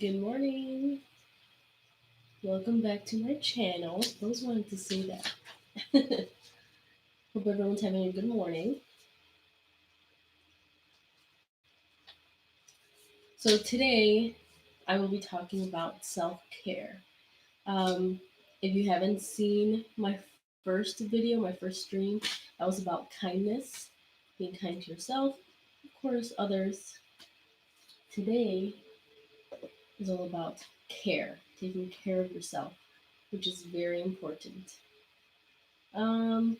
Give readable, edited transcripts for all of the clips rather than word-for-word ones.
Good morning. Welcome back to my channel. Those wanted to say that. Hope everyone's having a good morning. So today I will be talking about self-care. Um, if you haven't seen my first video, my first stream, that was about kindness, being kind to yourself, of course, others. Today is all about care, taking care of yourself, which is very important. Um,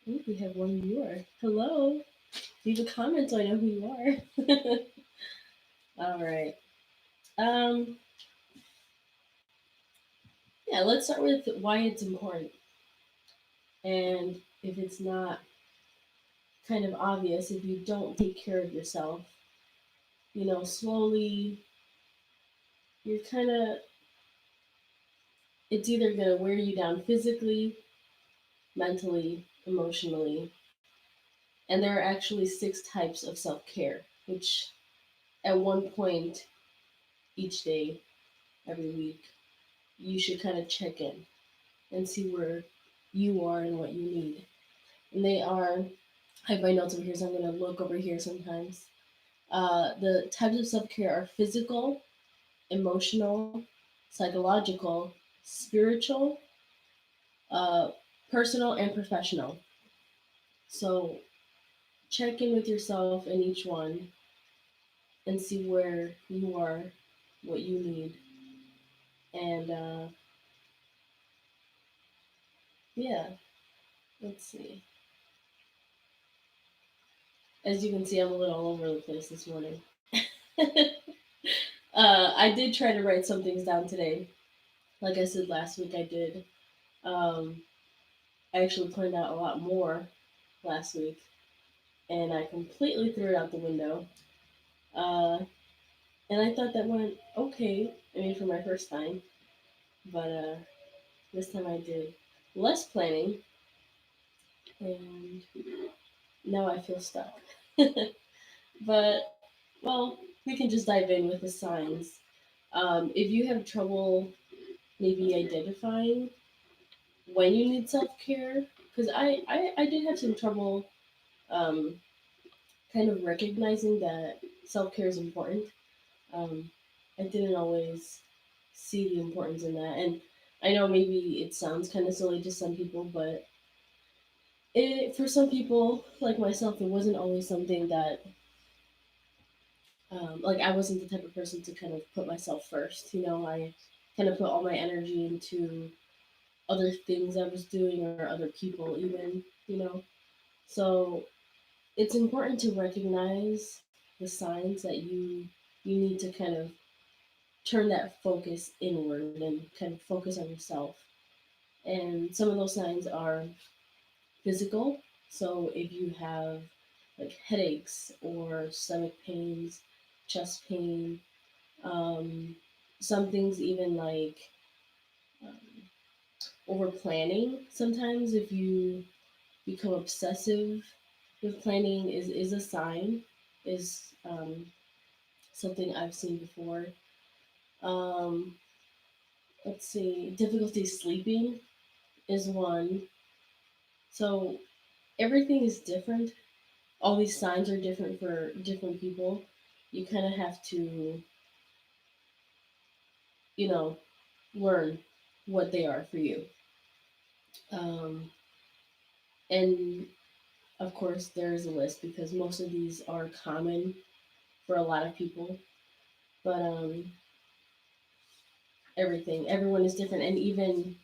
Ooh, we have one viewer. Hello. Leave a comment so I know who you are. All right. Um, yeah, let's start with why it's important. And if it's not kind of obvious, if you don't take care of yourself, slowly you're kind of, it's either going to wear you down physically, mentally, emotionally. And there are actually six types of self care, which at one point each day, every week, you should kind of check in and see where you are and what you need. And they are, I have my notes over here, so I'm going to look over here sometimes. The types of self care are physical, emotional, psychological, spiritual, uh, personal, and professional. So check in with yourself in each one and see where you are, what you need. And yeah, let's see. As you can see, I'm a little all over the place this morning. I did try to write some things down today. Like I said last week, I did. Um, I actually planned out a lot more last week, and I completely threw it out the window. Uh, and I thought that went okay. I mean, for my first time, but this time I did less planning, and now I feel stuck. But well, we can just dive in with the signs. If you have trouble maybe identifying when you need self care, because I did have some trouble um, kind of recognizing that self care is important. Um, I didn't always see the importance in that. And I know maybe it sounds kind of silly to some people, but for some people, like myself, it wasn't always something that, like, I wasn't the type of person to kind of put myself first. I kind of put all my energy into other things I was doing or other people, even. So it's important to recognize the signs that you need to kind of turn that focus inward and kind of focus on yourself. And some of those signs are physical. So if you have like headaches or stomach pains, chest pain, um, some things even like um, over planning. Sometimes if you become obsessive with planning is a sign, is something I've seen before. Um, let's see, difficulty sleeping is one. So everything is different. All these signs are different for different people. You kind of have to, you know, learn what they are for you. Um, and of course, there's a list because most of these are common for a lot of people. But everyone is different, and even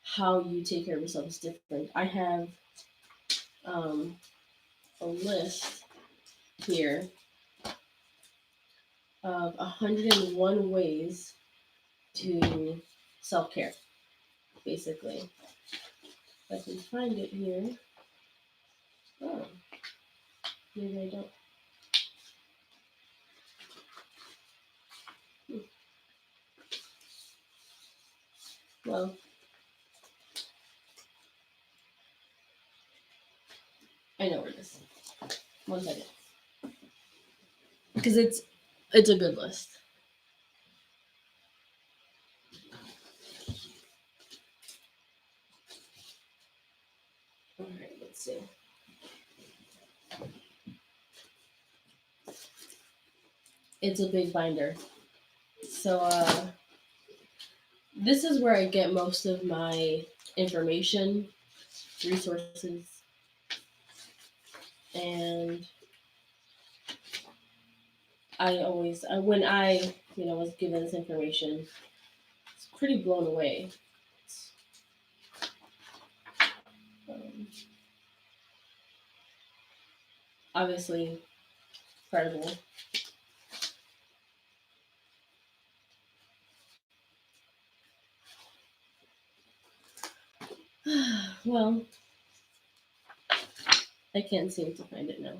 how you take care of yourself is different. I have um, a list here of 101 ways to self care, basically. If I can find it here. Oh, maybe I don't. Hmm. Well, I know where it is. One second, because it's a good list. It's a big binder. So this is where I get most of my information, resources, and when I was given this information, it's pretty blown away. Um, Obviously, incredible. Well, I can't seem to find it now.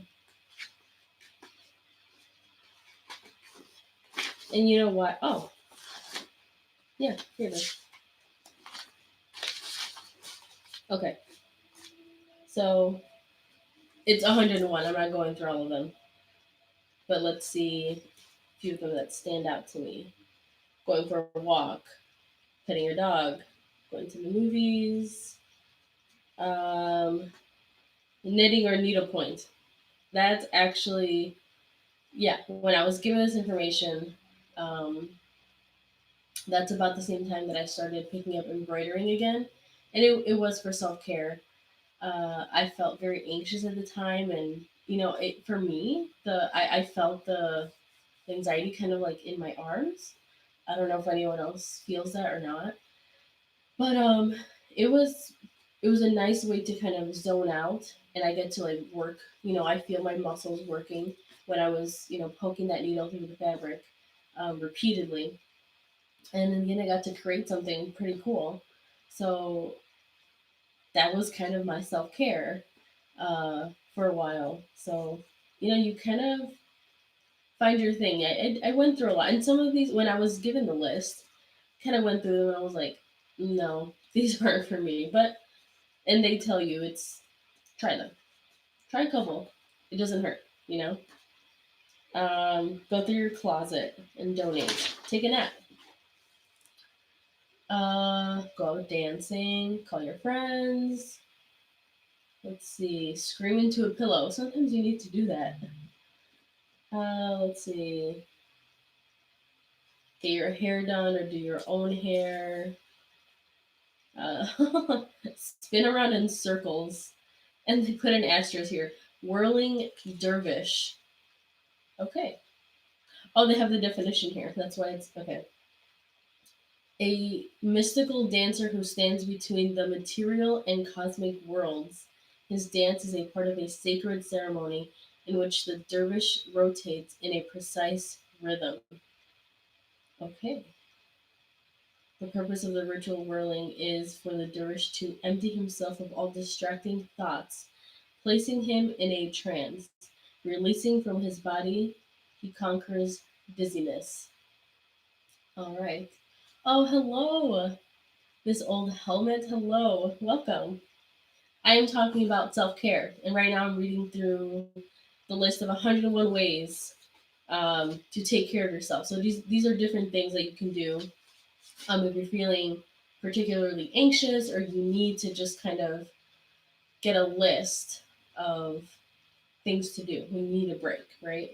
And you know what? Oh, yeah, here it is. Okay, so it's 101. I'm not going through all of them, but let's see a few of them that stand out to me. Going for a walk, petting your dog, going to the movies, um, knitting or needlepoint. That's actually, yeah, when I was given this information, um, that's about the same time that I started picking up embroidering again. And it was for self care. I felt very anxious at the time, and for me, I felt the anxiety kind of like in my arms. I don't know if anyone else feels that or not, but it was it was a nice way to kind of zone out, and I get to like work. I feel my muscles working when I was poking that needle through the fabric repeatedly, and then I got to create something pretty cool. So that was kind of my self care for a while. So you kind of find your thing. I went through a lot, and some of these when I was given the list, kind of went through them, and I was like, no, these aren't for me. But and they tell you it's try them, try a couple. It doesn't hurt, you know. Go through your closet and donate. Take a nap. Go out dancing. Call your friends. Let's see. Scream into a pillow. Sometimes you need to do that. Let's see. Get your hair done or do your own hair. Uh, spin around in circles. And they put an asterisk here. Whirling dervish. Okay. Oh, they have the definition here. That's why it's okay. A mystical dancer who stands between the material and cosmic worlds. His dance is a part of a sacred ceremony in which the dervish rotates in a precise rhythm. Okay. The purpose of the ritual whirling is for the dervish to empty himself of all distracting thoughts, placing him in a trance. Releasing from his body, he conquers dizziness. All right. Oh, hello. This old helmet. Hello. Welcome. I am talking about self care, and right now I'm reading through the list of 101 ways to take care of yourself. So these are different things that you can do if you're feeling particularly anxious or you need to just kind of get a list of things to do. We need a break, right?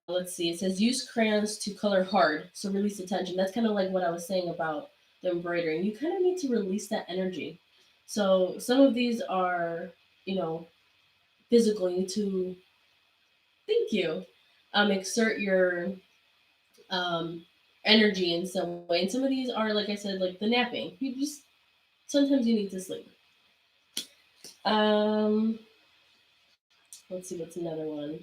Let's see. It says use crayons to color hard, so release the tension. That's kind of like what I was saying about the embroidering. You kind of need to release that energy. So some of these are, you know, physical. You need to thank you, exert your um, energy in some way. And some of these are, like I said, like the napping. You just sometimes you need to sleep. Um, let's see what's another one.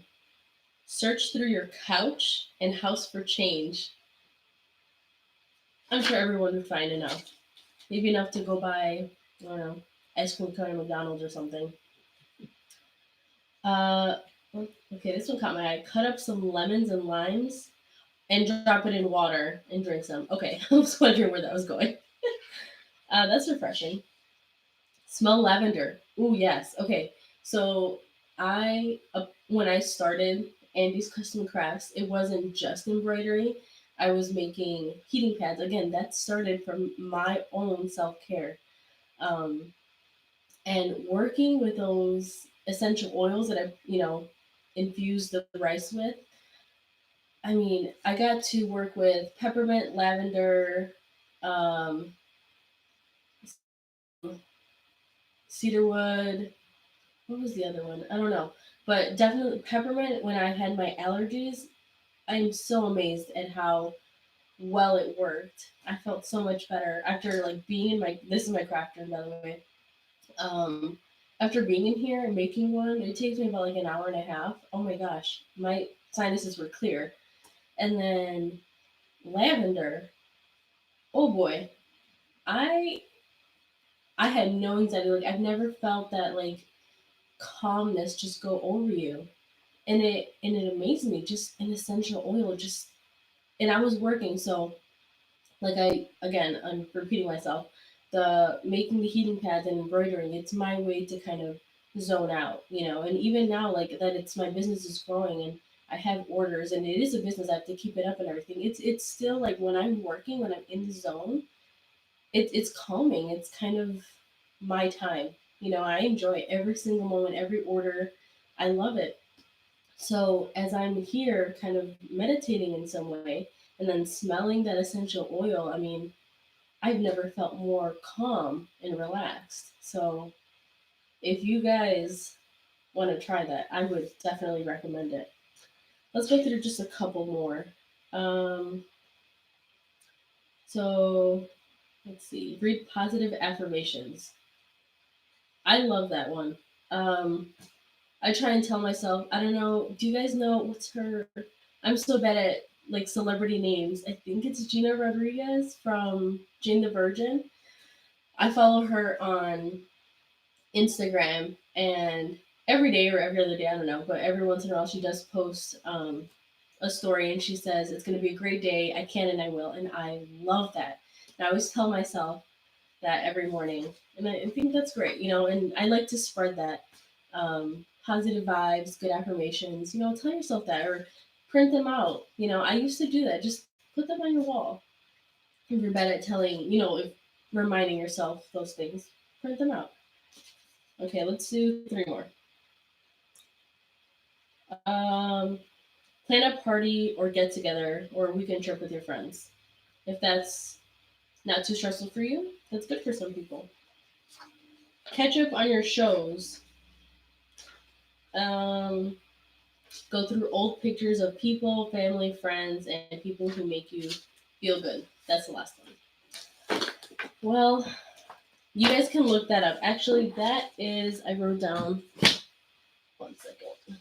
Search through your couch and house for change. I'm sure everyone would find enough. Maybe enough to go buy, I don't know, ice cream cone at McDonald's or something. Uh, okay, this one caught my eye. Cut up some lemons and limes and drop it in water and drink some. Okay, I was wondering where that was going. That's refreshing. Smell lavender. Ooh, yes. Okay, so when I started Andy's Custom Crafts, it wasn't just embroidery. I was making heating pads. Again, that started from my own self care. Um, and working with those essential oils that I infused the rice with, I mean, I got to work with peppermint, lavender, um, cedarwood. What was the other one? I don't know. But definitely peppermint when I had my allergies. I'm so amazed at how well it worked. I felt so much better after like being in my this is my craft room by the way. Um After being in here and making one, it takes me about like an hour and a half. Oh my gosh, my sinuses were clear. And then lavender. Oh boy. I I had no anxiety. Like I've never felt that like calmness just go over you. And it amazed me. Just an essential oil just and I was working, so like I'm repeating myself. The making the heating pads and embroidering, it's my way to kind of zone out, and even now like that it's my business is growing and I have orders and it is a business, I have to keep it up and everything. It's still like when I'm working, when I'm in the zone, it's calming. It's kind of my time. I enjoy every single moment, every order. I love it. So as I'm here kind of meditating in some way and then smelling that essential oil, I mean, I've never felt more calm and relaxed. So if you guys want to try that, I would definitely recommend it. Let's go through just a couple more. Um, so let's see. Read positive affirmations. I love that one. Um, I try and tell myself, I don't know, do you guys know what's her? I'm so bad at like celebrity names. I think it's Gina Rodriguez from Jane the Virgin. I follow her on Instagram, and every day or every other day, I don't know, but every once in a while she does post a story and she says, "It's going to be a great day. I can and I will." And I love that. And I always tell myself that every morning. And I think that's great, and I like to spread that positive vibes, good affirmations, tell yourself that or print them out. I used to do that. Just put them on your wall. If you're bad at telling, if reminding yourself those things, print them out. Okay, let's do three more. Um, Plan a party or get together or a weekend trip with your friends. If that's not too stressful for you, that's good for some people. Catch up on your shows. Um, Go through old pictures of people, family, friends, and people who make you feel good. That's the last one. Well, you guys can look that up. Actually, that is, I wrote down, one second.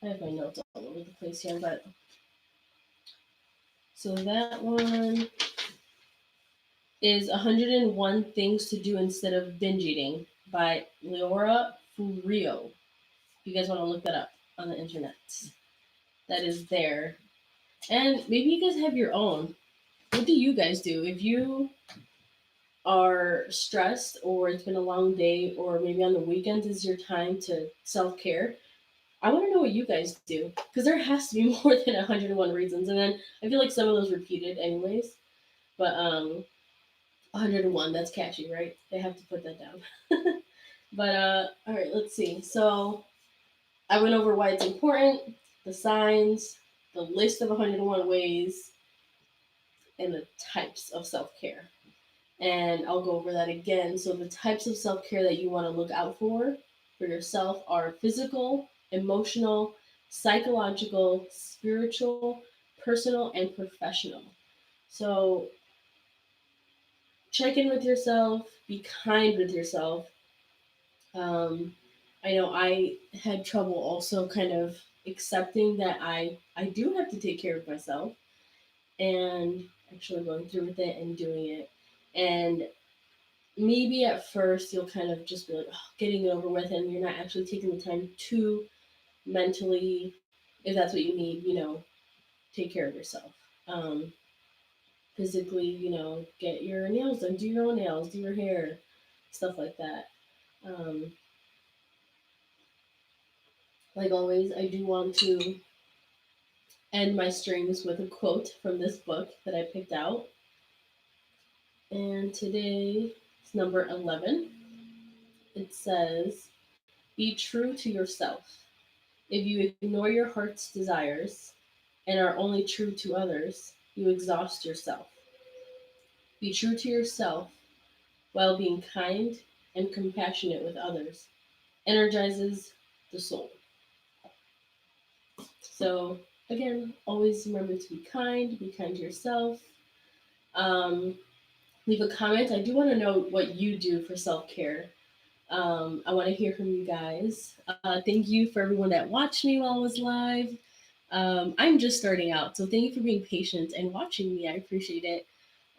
I have my notes all over the place here, but so that one is 101 Things to Do Instead of Binge Eating by Leora Furio. If you guys want to look that up on the internet, that is there. And maybe you guys have your own. What do you guys do? If you are stressed or it's been a long day or maybe on the weekends is your time to self-care, I want to know what you guys do because there has to be more than 101 reasons. And then I feel like some of those repeated anyways, but 101, that's catchy, right? They have to put that down. But all right, let's see. So I went over why it's important, the signs, the list of 101 ways, and the types of self-care. And I'll go over that again. So the types of self-care that you want to look out for yourself are physical, emotional, psychological, spiritual, personal, and professional. So check in with yourself, be kind with yourself. Um, I know I had trouble also kind of accepting that I do have to take care of myself and actually going through with it and doing it. And maybe at first you'll kind of just be like, oh, getting it over with, and you're not actually taking the time to mentally, if that's what you need, take care of yourself. Um, Physically, get your nails done, do your own nails, do your hair, stuff like that. Um, like always, I do want to end my streams with a quote from this book that I picked out. And today is number 11. It says, "Be true to yourself. If you ignore your heart's desires and are only true to others, you exhaust yourself. Be true to yourself while being kind and compassionate with others. Energizes the soul. So, again, always remember to be kind to yourself. Um, Leave a comment. I do want to know what you do for self care. I want to hear from you guys. Thank you for everyone that watched me while I was live. I'm just starting out, so thank you for being patient and watching me. I appreciate it.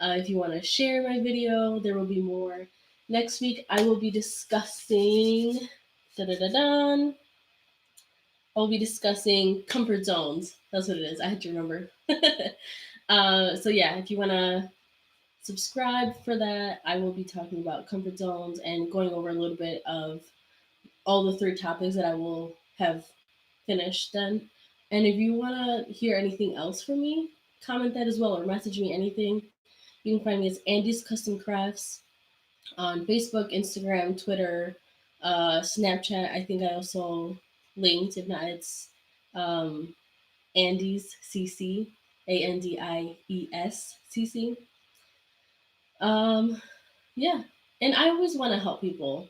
If you want to share my video, there will be more. Next week, I will be discussing. Da da da da. I'll be discussing comfort zones. That's what it is. I had to remember. So yeah, if you want to subscribe for that, I will be talking about comfort zones and going over a little bit of all the three topics that I will have finished then. And if you want to hear anything else from me, comment that as well or message me anything. You can find me as Andy's Custom Crafts on Facebook, Instagram, Twitter, Snapchat. I think I also linked. If not, it's um, Andy's CC, ANDIES CC. Um, yeah, and I always want to help people.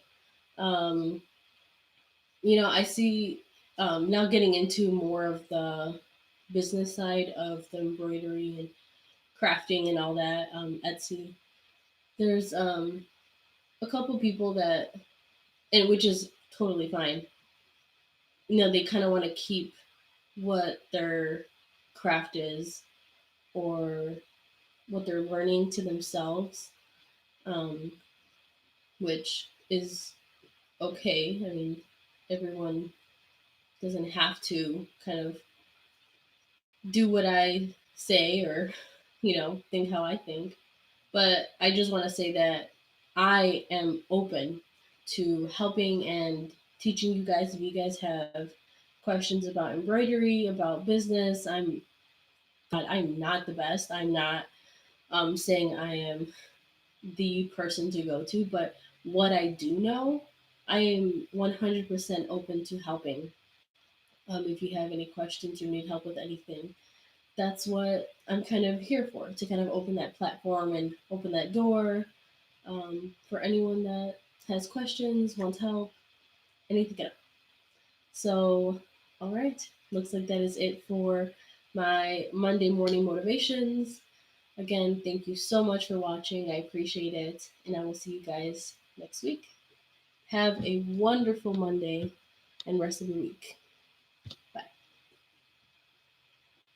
Um, I see now getting into more of the business side of the embroidery and crafting and all that. Etsy. There's a couple people that, and which is totally fine. They kind of want to keep what their craft is or what they're learning to themselves, um, which is okay. I mean, everyone doesn't have to kind of do what I say or, think how I think. But I just want to say that I am open to helping and teaching you guys if you guys have questions about embroidery, about business. I'm not the best. I'm not saying I am the person to go to, but what I do know, I am 100% open to helping. If you have any questions or need help with anything, that's what I'm kind of here for, to kind of open that platform and open that door for anyone that has questions, wants help, anything else. So, all right, looks like that is it for my Monday morning motivations. Again, thank you so much for watching. I appreciate it, and I will see you guys next week. Have a wonderful Monday and rest of the week.